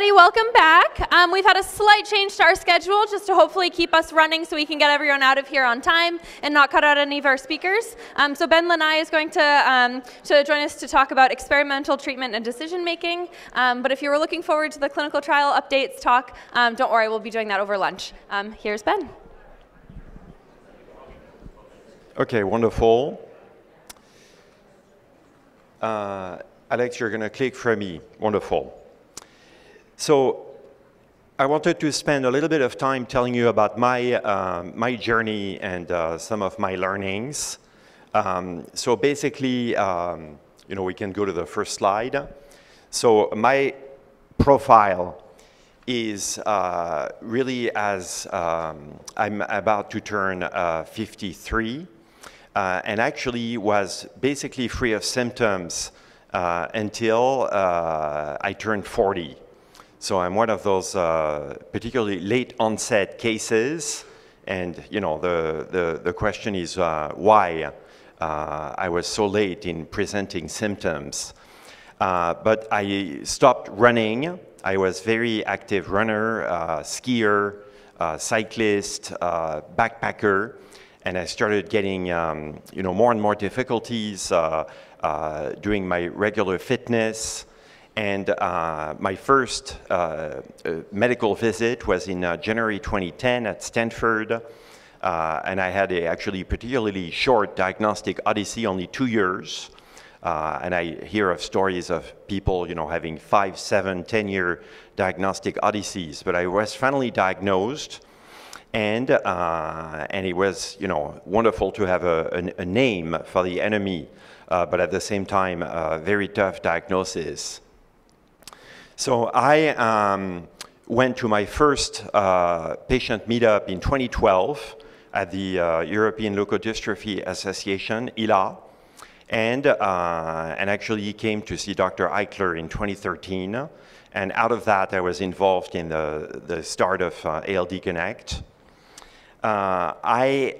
everybody, welcome back. We've had a slight change to our schedule just to hopefully keep us running so we can get everyone out of here on time and not cut out any of our speakers. So Ben Lanai is going to join us to talk about experimental treatment and decision making. But if you were looking forward to the clinical trial updates talk, don't worry, we'll be doing that over lunch. Here's Ben. Okay, wonderful. Alex, you're going to click for me. Wonderful. So I wanted to spend a little bit of time telling you about my journey and some of my learnings. So basically, we can go to the first slide. So my profile is really as I'm about to turn 53, and actually was basically free of symptoms until I turned 40. So I'm one of those particularly late onset cases, and the question is why I was so late in presenting symptoms. But I stopped running. I was very active runner, skier, cyclist, backpacker, and I started getting more and more difficulties doing my regular fitness. And my first medical visit was in January 2010 at Stanford. And I had a actually particularly short diagnostic odyssey, only 2 years. And I hear of stories of people, having 5, 7, 10-year diagnostic odysseys. But I was finally diagnosed. And it was, wonderful to have a name for the enemy, but at the same time, a very tough diagnosis. So I went to my first patient meetup in 2012 at the European Leukodystrophy Association, ELA, and actually came to see Dr. Eichler in 2013. And out of that, I was involved in the start of ALD Connect. I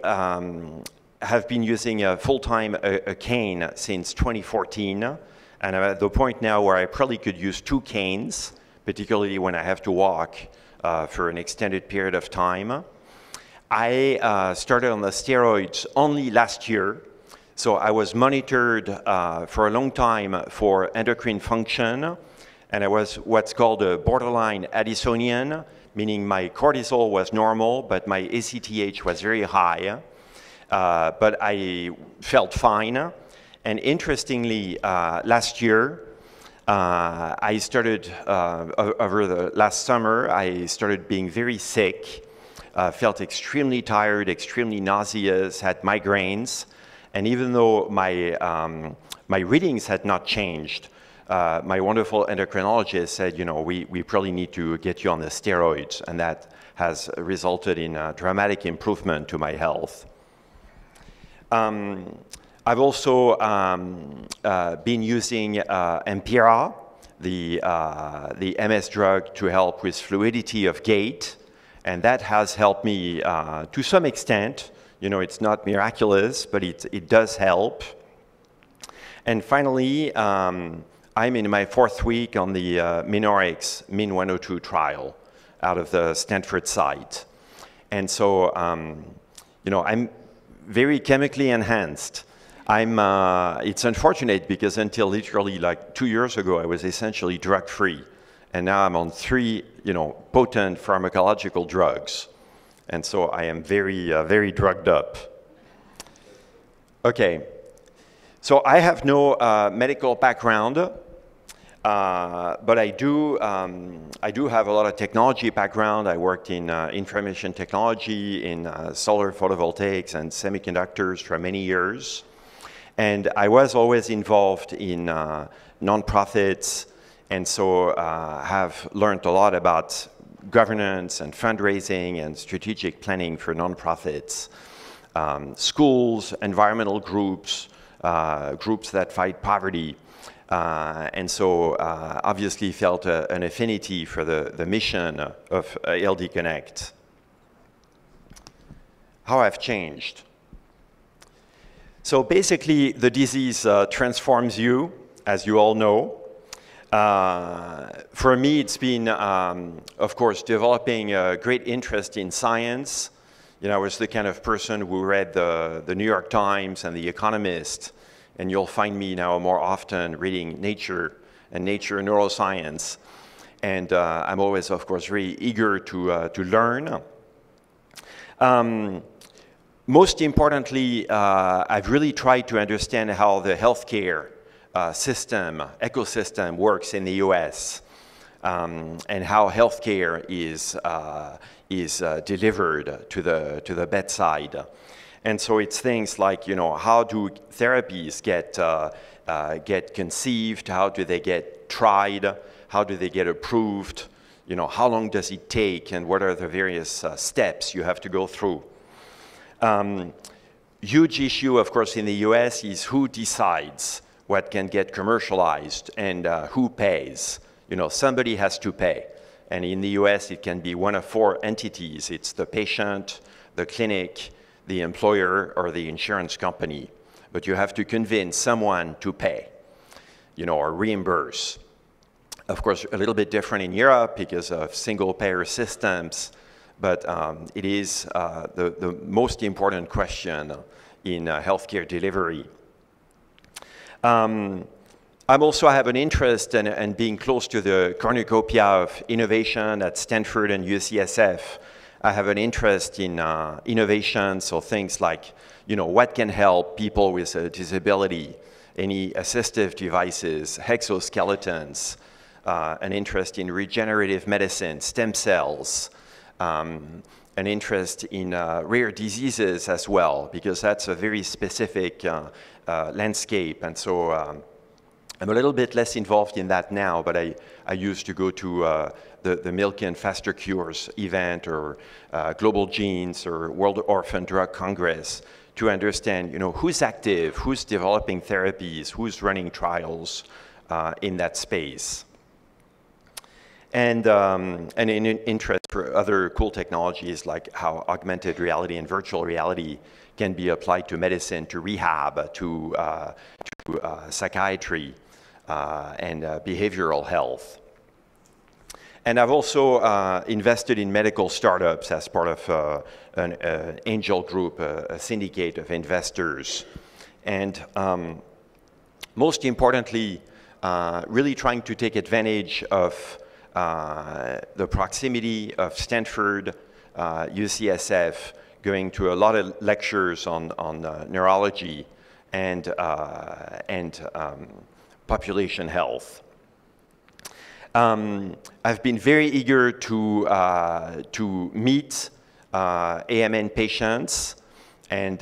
have been using full-time a cane since 2014. And I'm at the point now where I probably could use 2 canes, particularly when I have to walk for an extended period of time. I started on the steroids only last year. So I was monitored for a long time for endocrine function. And I was what's called a borderline Addisonian, meaning my cortisol was normal, but my ACTH was very high. But I felt fine. And interestingly, last year, I started, over the last summer, I started being very sick, felt extremely tired, extremely nauseous, had migraines. And even though my readings had not changed, my wonderful endocrinologist said, we probably need to get you on the steroids. And that has resulted in a dramatic improvement to my health. I've also been using Empira, the MS drug, to help with fluidity of gait, and that has helped me to some extent. It's not miraculous, but it does help. And finally, I'm in my 4th week on the Minorex Min-102 trial out of the Stanford site. And so, I'm very chemically enhanced. It's unfortunate because until literally like 2 years ago, I was essentially drug-free. And now I'm on 3, potent pharmacological drugs. And so I am very, very drugged up. Okay. So I have no medical background, but I do have a lot of technology background. I worked in information technology, in solar photovoltaics and semiconductors for many years. And I was always involved in nonprofits, and so have learned a lot about governance and fundraising and strategic planning for nonprofits, schools, environmental groups, groups that fight poverty, and so obviously felt an affinity for the mission of ALD Connect. How I've changed. So basically, the disease transforms you, as you all know. For me, it's been, of course, developing a great interest in science. I was the kind of person who read the New York Times and The Economist, and you'll find me now more often reading Nature and Nature Neuroscience. And I'm always, of course, very eager to learn. Most importantly, I've really tried to understand how the healthcare ecosystem works in the US, and how healthcare is delivered to the bedside. And so it's things like, how do therapies get conceived? How do they get tried? How do they get approved? How long does it take, and what are the various steps you have to go through? Huge issue, of course, in the US is who decides what can get commercialized and who pays. Somebody has to pay. And in the US, it can be one of four entities. It's the patient, the clinic, the employer, or the insurance company. But you have to convince someone to pay, or reimburse. Of course, a little bit different in Europe because of single-payer systems, but it is the most important question in healthcare delivery. I also have an interest in being close to the cornucopia of innovation at Stanford and UCSF. I have an interest in innovation, so things like, what can help people with a disability, any assistive devices, exoskeletons, an interest in regenerative medicine, stem cells, an interest in rare diseases as well, because that's a very specific landscape. And so I'm a little bit less involved in that now, but I used to go to the Milk and Faster Cures event, or Global Genes, or World Orphan Drug Congress, to understand, who's active, who's developing therapies, who's running trials in that space. And an interest for other cool technologies, like how augmented reality and virtual reality can be applied to medicine, to rehab, to psychiatry, and behavioral health. And I've also invested in medical startups as part of an angel group, a syndicate of investors. And most importantly, really trying to take advantage of the proximity of Stanford, UCSF, going to a lot of lectures on neurology and population health. I've been very eager to meet AMN patients and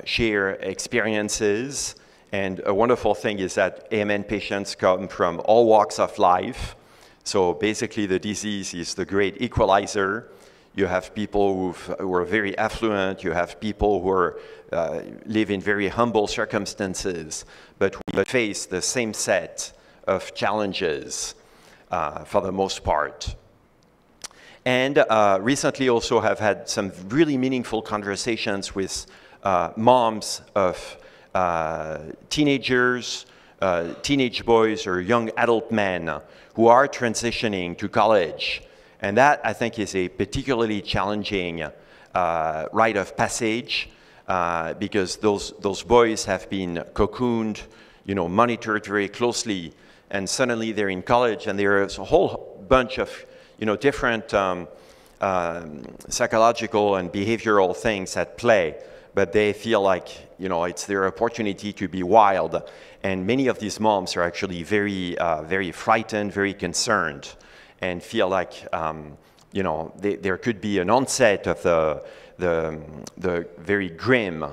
share experiences. And a wonderful thing is that AMN patients come from all walks of life. So basically, the disease is the great equalizer. You have people who are very affluent. You have people who live in very humble circumstances, but we face the same set of challenges for the most part. And recently also have had some really meaningful conversations with moms of teenagers, teenage boys, or young adult men who are transitioning to college. And that, I think, is a particularly challenging rite of passage because those boys have been cocooned, monitored very closely, and suddenly they're in college, and there's a whole bunch of, different psychological and behavioral things at play. But they feel like, it's their opportunity to be wild. And many of these moms are actually very, very frightened, very concerned, and feel like, there could be an onset of the very grim,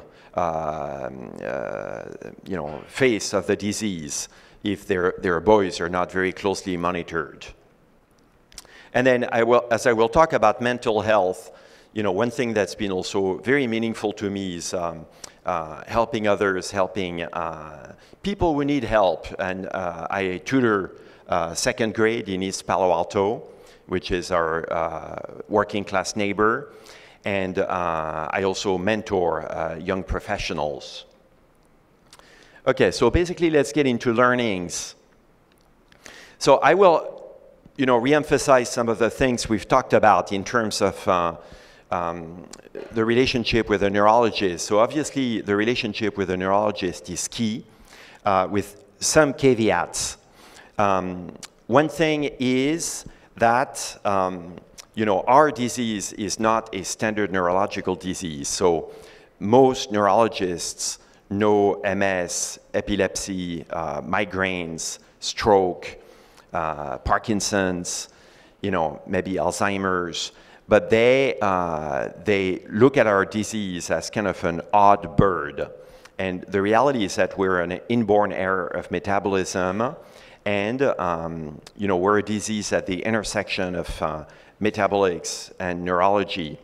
face of the disease if their boys are not very closely monitored. And then as I will talk about mental health, one thing that's been also very meaningful to me is helping others, helping people who need help. And I tutor second grade in East Palo Alto, which is our working class neighbor. And I also mentor young professionals. Okay, so basically let's get into learnings. So I will, re-emphasize some of the things we've talked about in terms of the relationship with a neurologist. So obviously, the relationship with a neurologist is key, with some caveats. One thing is that our disease is not a standard neurological disease. So most neurologists know MS, epilepsy, migraines, stroke, Parkinson's, maybe Alzheimer's, but they look at our disease as kind of an odd bird. And the reality is that we're an inborn error of metabolism, and we're a disease at the intersection of metabolics and neurology.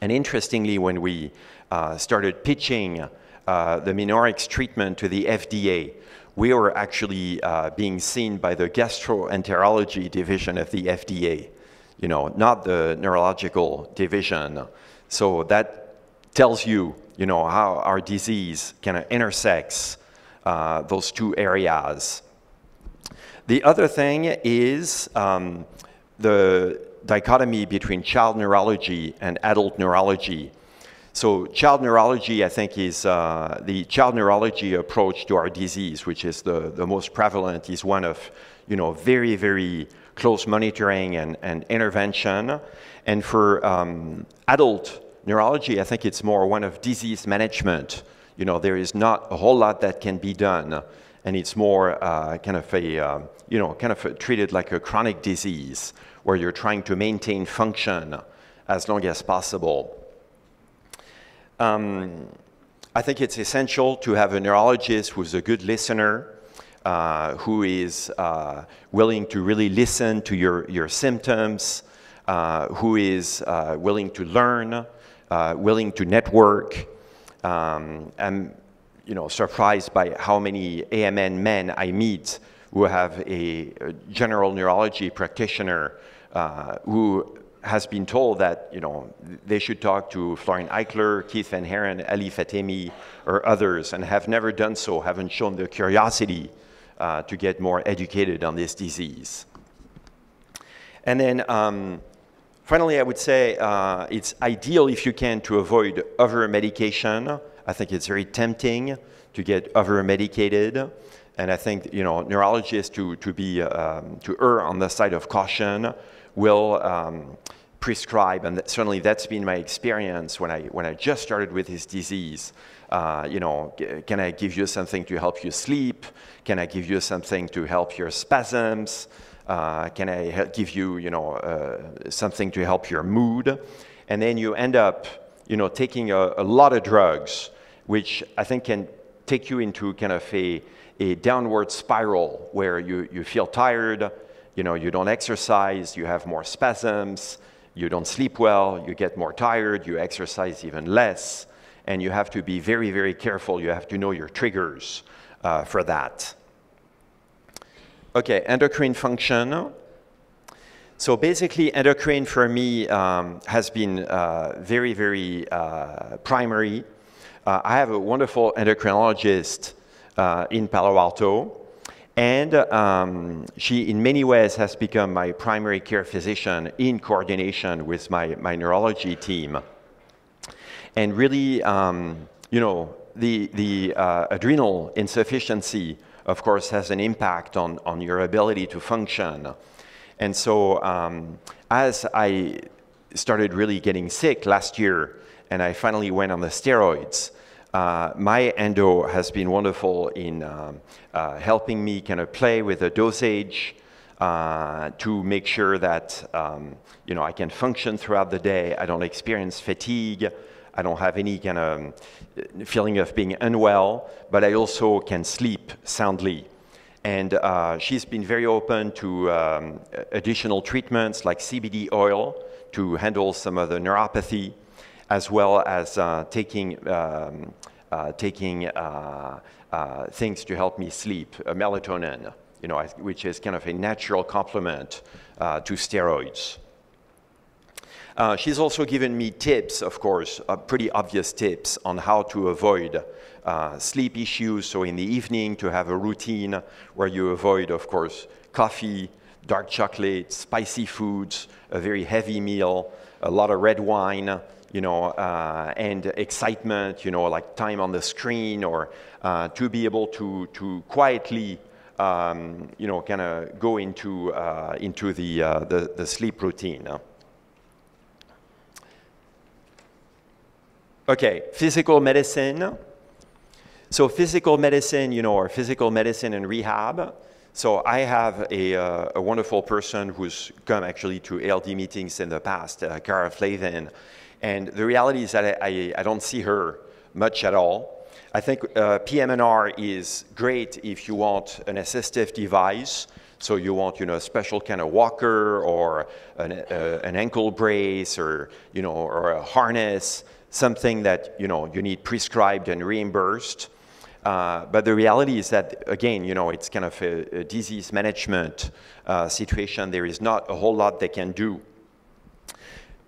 And interestingly, when we started pitching the Minorix treatment to the FDA, we were actually being seen by the gastroenterology division of the FDA, not the neurological division. So that tells you, how our disease kind of intersects those two areas. The other thing is the dichotomy between child neurology and adult neurology. So child neurology, I think, is the child neurology approach to our disease, which is the most prevalent, is one of, very, very close monitoring and intervention. And for adult neurology, I think it's more one of disease management. There is not a whole lot that can be done, and it's more treated like a chronic disease, where you're trying to maintain function as long as possible. I think it's essential to have a neurologist who's a good listener, who is willing to really listen to your symptoms, who is willing to learn, willing to network. I'm surprised by how many AMN men I meet who have a general neurology practitioner who has been told that they should talk to Florian Eichler, Keith Van Haren, Ali Fatemi, or others, and have never done so, haven't shown the curiosity to get more educated on this disease. And then finally, I would say it's ideal, if you can, to avoid over-medication. I think it's very tempting to get over-medicated, and I think neurologists to err on the side of caution will prescribe, and certainly that's been my experience when I just started with this disease. Can I give you something to help you sleep? Can I give you something to help your spasms? Can I give you, something to help your mood? And then you end up, taking a lot of drugs, which I think can take you into kind of a downward spiral where you feel tired, you don't exercise, you have more spasms, you don't sleep well, you get more tired, you exercise even less, and you have to be very, very careful. You have to know your triggers for that. Okay, endocrine function. So basically, endocrine for me has been very, very primary. I have a wonderful endocrinologist in Palo Alto, and she, in many ways, has become my primary care physician in coordination with my neurology team. And really, the adrenal insufficiency, of course, has an impact on your ability to function. And so as I started really getting sick last year, and I finally went on the steroids, my endo has been wonderful in helping me kind of play with the dosage to make sure that I can function throughout the day. I don't experience fatigue. I don't have any kind of feeling of being unwell, but I also can sleep soundly. And she's been very open to additional treatments like CBD oil to handle some of the neuropathy, as well as taking things to help me sleep, melatonin, which is kind of a natural complement to steroids. She's also given me tips, of course, pretty obvious tips on how to avoid sleep issues. So in the evening, to have a routine where you avoid, of course, coffee, dark chocolate, spicy foods, a very heavy meal, a lot of red wine, and excitement, like time on the screen, or to be able to quietly, kind of go into the sleep routine. Okay, physical medicine. So physical medicine, or physical medicine and rehab. So I have a wonderful person who's come actually to ALD meetings in the past, Cara Flavin. And the reality is that I don't see her much at all. I think PM&R is great if you want an assistive device. So you want, a special kind of walker or an ankle brace or, or a harness, something that, you need prescribed and reimbursed. But the reality is that, again, it's kind of a disease management situation. There is not a whole lot they can do.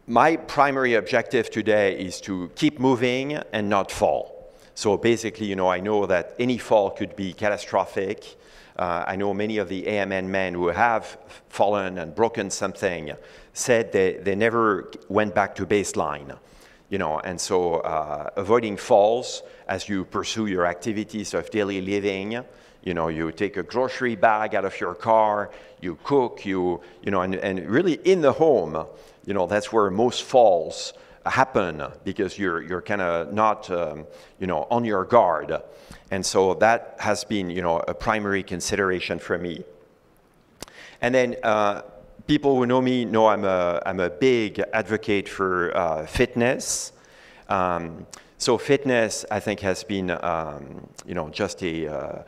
My primary objective today is to keep moving and not fall. So basically, I know that any fall could be catastrophic. I know many of the AMN men who have fallen and broken something said they never went back to baseline. And so avoiding falls as you pursue your activities of daily living. You take a grocery bag out of your car, you cook, and really in the home, that's where most falls happen because you're kind of not, on your guard. And so that has been, a primary consideration for me. And then people who know me know I'm a big advocate for fitness. So fitness, I think, has been, just a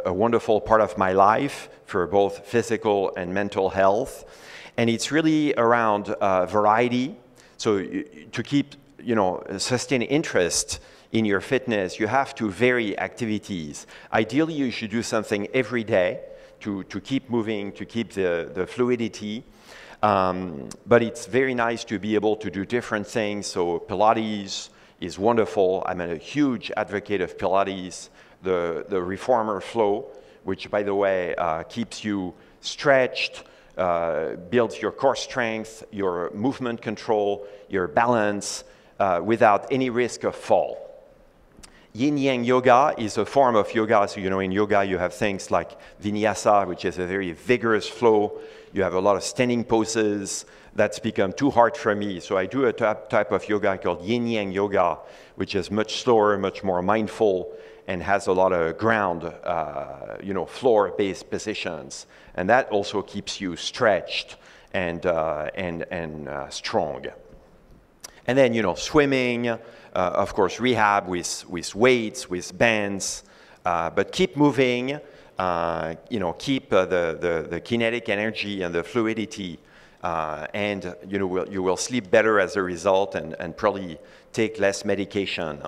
wonderful part of my life for both physical and mental health. And it's really around variety. So to keep, sustain interest in your fitness, you have to vary activities. Ideally, you should do something every day to keep moving, to keep the fluidity. But it's very nice to be able to do different things. So Pilates is wonderful. I'm a huge advocate of Pilates, the reformer flow, which, by the way, keeps you stretched, builds your core strength, your movement control, your balance, without any risk of fall. Yin-yang yoga is a form of yoga. So, in yoga, you have things like vinyasa, which is a very vigorous flow. You have a lot of standing poses. That's become too hard for me. So I do a type of yoga called yin-yang yoga, which is much slower, much more mindful, and has a lot of ground, floor-based positions. And that also keeps you stretched and strong. And then, swimming, of course, rehab with weights, with bands, but keep moving, keep the kinetic energy and the fluidity, and you will sleep better as a result and probably take less medication.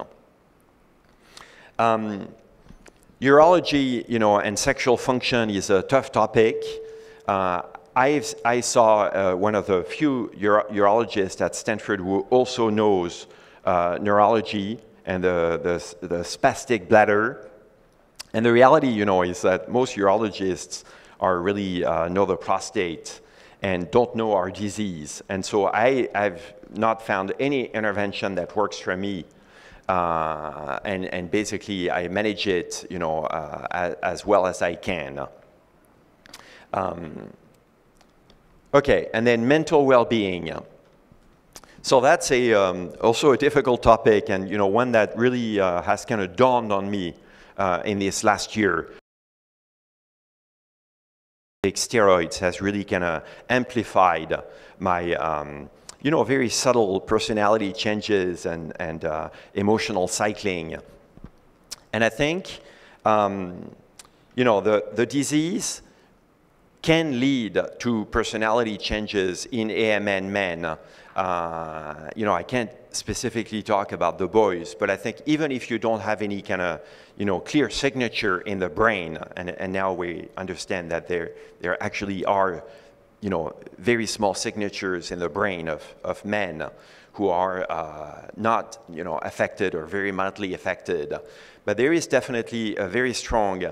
Urology, and sexual function is a tough topic. I saw one of the few urologists at Stanford who also knows neurology and the spastic bladder. And the reality, is that most urologists are really know the prostate and don't know our disease. And so I've not found any intervention that works for me. And basically, I manage it, as well as I can. Okay, and then mental well-being. So that's also a difficult topic, and one that really has kind of dawned on me in this last year. Steroids has really kind of amplified my very subtle personality changes and emotional cycling. And I think the disease can lead to personality changes in AMN men. I can't specifically talk about the boys, but I think even if you don't have any kind of, clear signature in the brain, and now we understand that there actually are very small signatures in the brain of men who are not, affected or very mildly affected. But there is definitely a very strong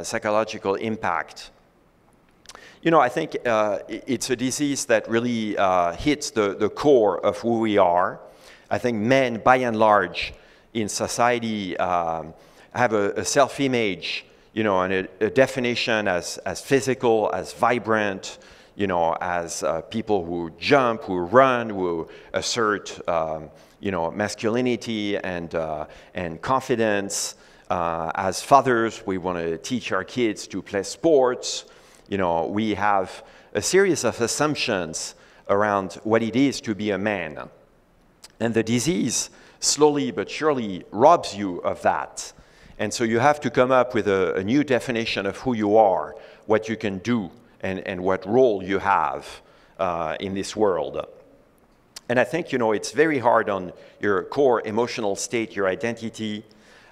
psychological impact. I think it's a disease that really hits the core of who we are. I think men, by and large, in society have a self-image, and a definition as physical, as vibrant, as people who jump, who run, who assert, masculinity and confidence. As fathers, we want to teach our kids to play sports. We have a series of assumptions around what it is to be a man. And the disease slowly but surely robs you of that. And so you have to come up with a new definition of who you are, what you can do, and what role you have in this world. And I think, it's very hard on your core emotional state, your identity.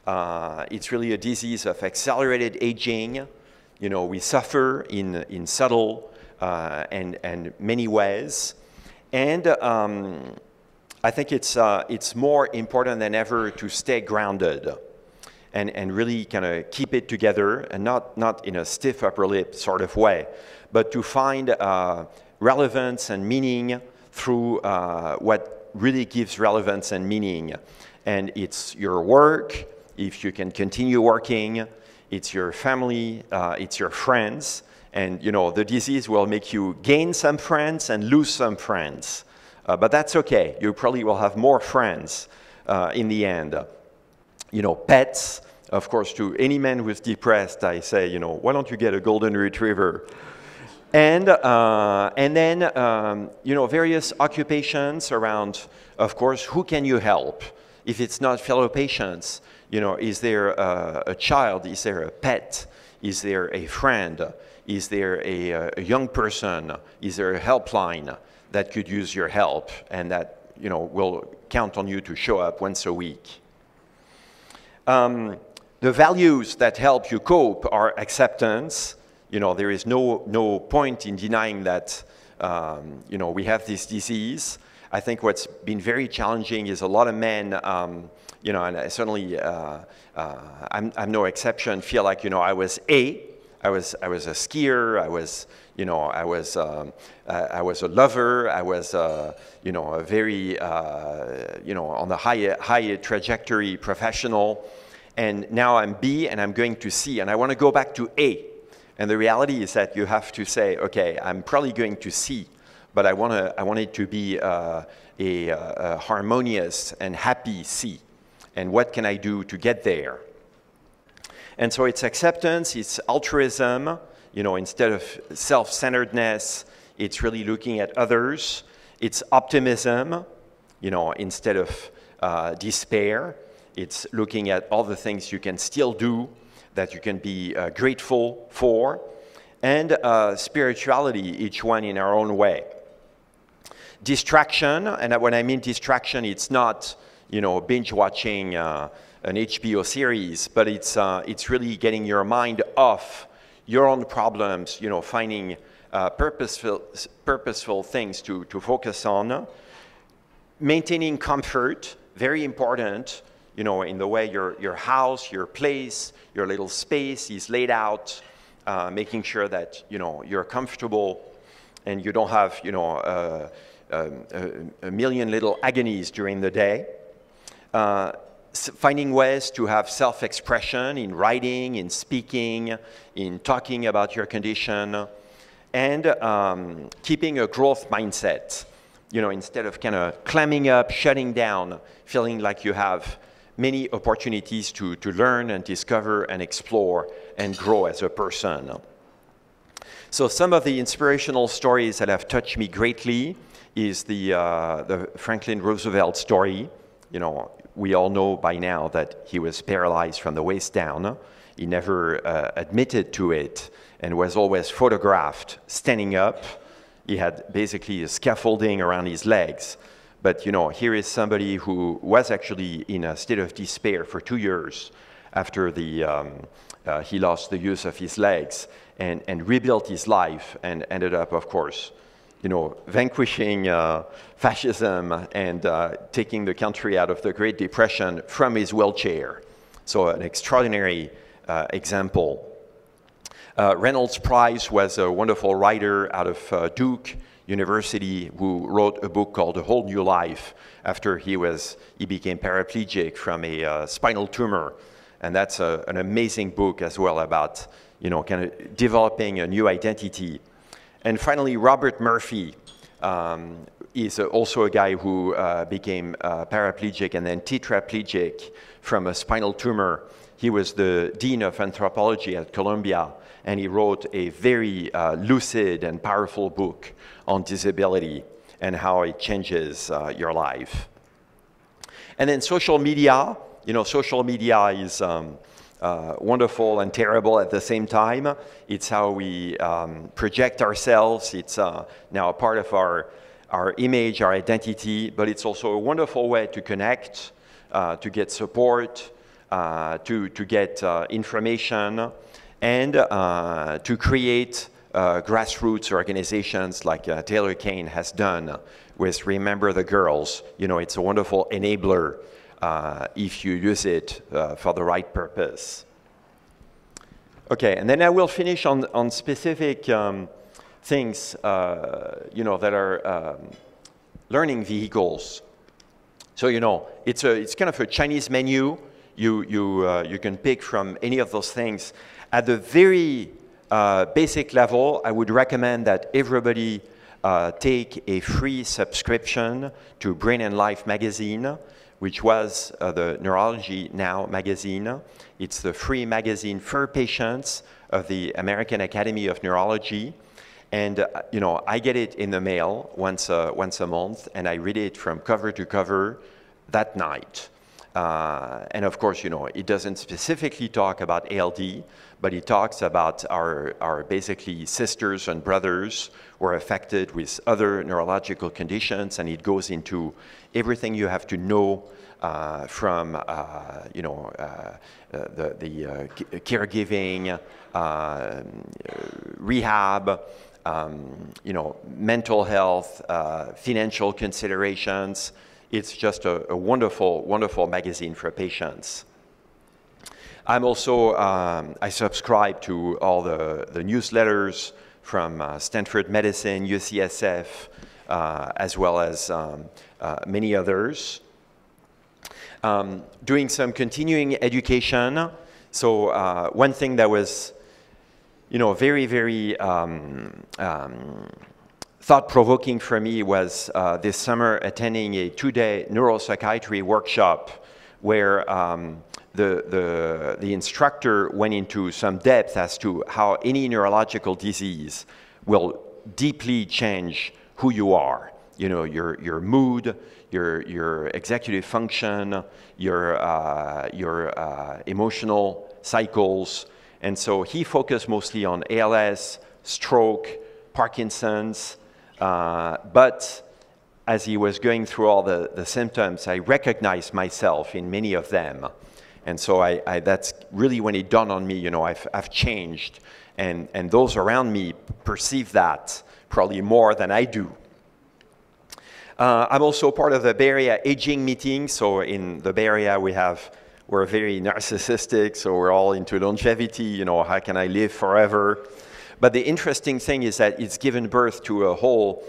It's really a disease of accelerated aging. We suffer in subtle and many ways. And I think it's more important than ever to stay grounded and really kind of keep it together, and not in a stiff upper lip sort of way, but to find relevance and meaning through what really gives relevance and meaning. And it's your work, if you can continue working, it's your family, it's your friends, and the disease will make you gain some friends and lose some friends. But that's okay. You probably will have more friends in the end. Pets, of course, to any man who's depressed, I say, why don't you get a golden retriever? And then, various occupations around, of course, who can you help? If it's not fellow patients, is there a child? Is there a pet? Is there a friend? Is there a young person? Is there a helpline that could use your help and that will count on you to show up once a week? The values that help you cope are acceptance. There is no point in denying that we have this disease. I think what's been very challenging is a lot of men, and I certainly I'm no exception, feel like I was a skier, I was a lover, I was a very on the high trajectory professional, and now I'm B and I'm going to C, and I want to go back to A. And the reality is that you have to say, okay, I'm probably going to C, but I want it to be a harmonious and happy C. And what can I do to get there? And so it's acceptance, it's altruism, instead of self-centeredness, it's really looking at others. It's optimism, instead of despair. It's looking at all the things you can still do, that you can be grateful for. And spirituality, each one in our own way. Distraction, and when I mean distraction, it's not, binge watching an HBO series, but it's really getting your mind off your own problems, finding purposeful things to focus on. Maintaining comfort, very important, in the way your house, your place, your little space is laid out, making sure that, you're comfortable and you don't have, a million little agonies during the day. Finding ways to have self-expression in writing, in speaking, in talking about your condition, and keeping a growth mindset, instead of kind of clamming up, shutting down, feeling like you have many opportunities to learn and discover and explore and grow as a person. So some of the inspirational stories that have touched me greatly is the Franklin Roosevelt story. We all know by now that he was paralyzed from the waist down. He never admitted to it and was always photographed standing up. He had basically a scaffolding around his legs. But here is somebody who was actually in a state of despair for 2 years after he lost the use of his legs, and rebuilt his life, and ended up, of course, vanquishing fascism and taking the country out of the Great Depression from his wheelchair. So an extraordinary example. Reynolds Price was a wonderful writer out of Duke University who wrote a book called A Whole New Life after he became paraplegic from a spinal tumor. And that's an amazing book as well about, kind of developing a new identity. And finally, Robert Murphy is also a guy who became paraplegic and then tetraplegic from a spinal tumor. He was the dean of anthropology at Columbia, and he wrote a very lucid and powerful book on disability and how it changes your life. And then social media. Social media is wonderful and terrible at the same time. It's how we project ourselves. It's now a part of our image, our identity, but it's also a wonderful way to connect, to get support, to get information, and to create grassroots organizations like Taylor Kane has done with Remember the Girls. It's a wonderful enabler if you use it for the right purpose. Okay, and then I will finish on specific things, that are learning vehicles. So, it's kind of a Chinese menu. You can pick from any of those things. At the very basic level, I would recommend that everybody take a free subscription to Brain and Life magazine, which was the Neurology Now magazine. It's the free magazine for patients of the American Academy of Neurology. And I get it in the mail once a month, and I read it from cover to cover that night. And of course, it doesn't specifically talk about ALD, but it talks about our basically sisters and brothers who are affected with other neurological conditions, and it goes into everything you have to know from the caregiving, rehab, mental health, financial considerations. It's just a wonderful, wonderful magazine for patients. I'm also, I subscribe to all the newsletters from Stanford Medicine, UCSF, as well as many others. Doing some continuing education. So one thing that was, very, very thought-provoking for me was this summer attending a 2-day neuropsychiatry workshop where the instructor went into some depth as to how any neurological disease will deeply change who you are. Your mood, your executive function, your emotional cycles. And so he focused mostly on ALS, stroke, Parkinson's, but as he was going through all the symptoms, I recognized myself in many of them. And so that's really when it dawned on me, I've changed. And those around me perceive that probably more than I do. I'm also part of the Bay Area Aging Meeting. So in the Bay Area, we're very narcissistic, so we're all into longevity, how can I live forever? But the interesting thing is that it's given birth to a whole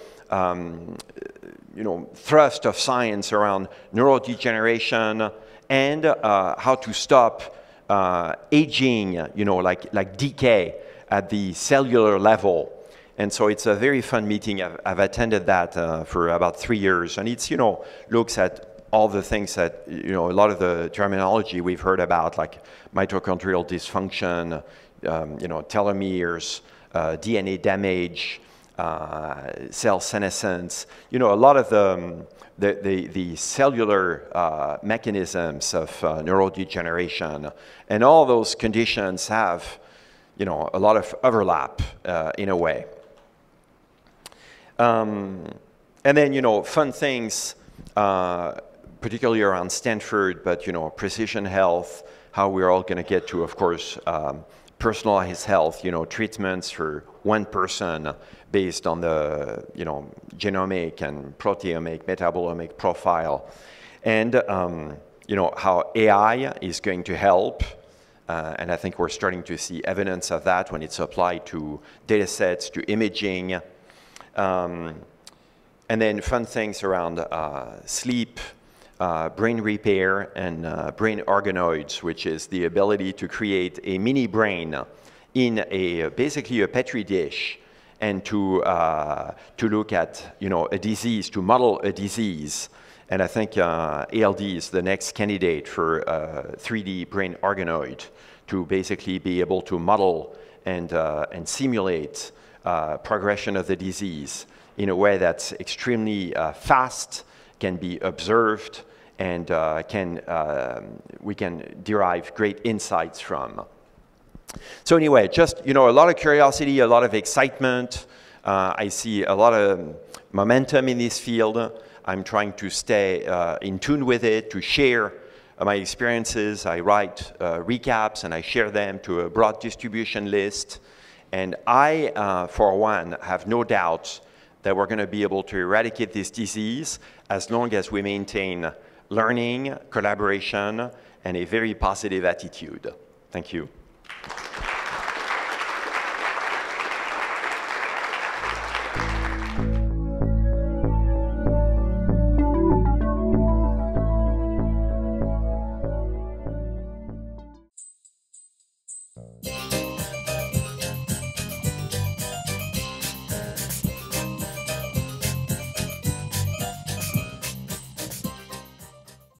thrust of science around neurodegeneration and how to stop aging, like decay at the cellular level. And so it's a very fun meeting. I've attended that for about 3 years, and it's looks at all the things that a lot of the terminology we've heard about, like mitochondrial dysfunction, telomeres, DNA damage, cell senescence. A lot of the cellular mechanisms of neurodegeneration, and all those conditions have a lot of overlap in a way. And then fun things, particularly around Stanford, but precision health, how we're all going to get to, of course, personalized health, treatments for one person based on the, genomic and proteomic, metabolomic profile. And, how AI is going to help. And I think we're starting to see evidence of that when it's applied to data sets, to imaging. And then fun things around sleep, brain repair, and brain organoids, which is the ability to create a mini brain in basically a Petri dish, and to look at a disease, to model a disease. And I think ALD is the next candidate for 3D brain organoid to basically be able to model and simulate progression of the disease in a way that's extremely fast, can be observed, and we can derive great insights from. So anyway, just a lot of curiosity, a lot of excitement. I see a lot of momentum in this field. I'm trying to stay in tune with it, to share my experiences. I write recaps and I share them to a broad distribution list. And I, for one, have no doubt that we're going to be able to eradicate this disease as long as we maintain learning, collaboration, and a very positive attitude. Thank you.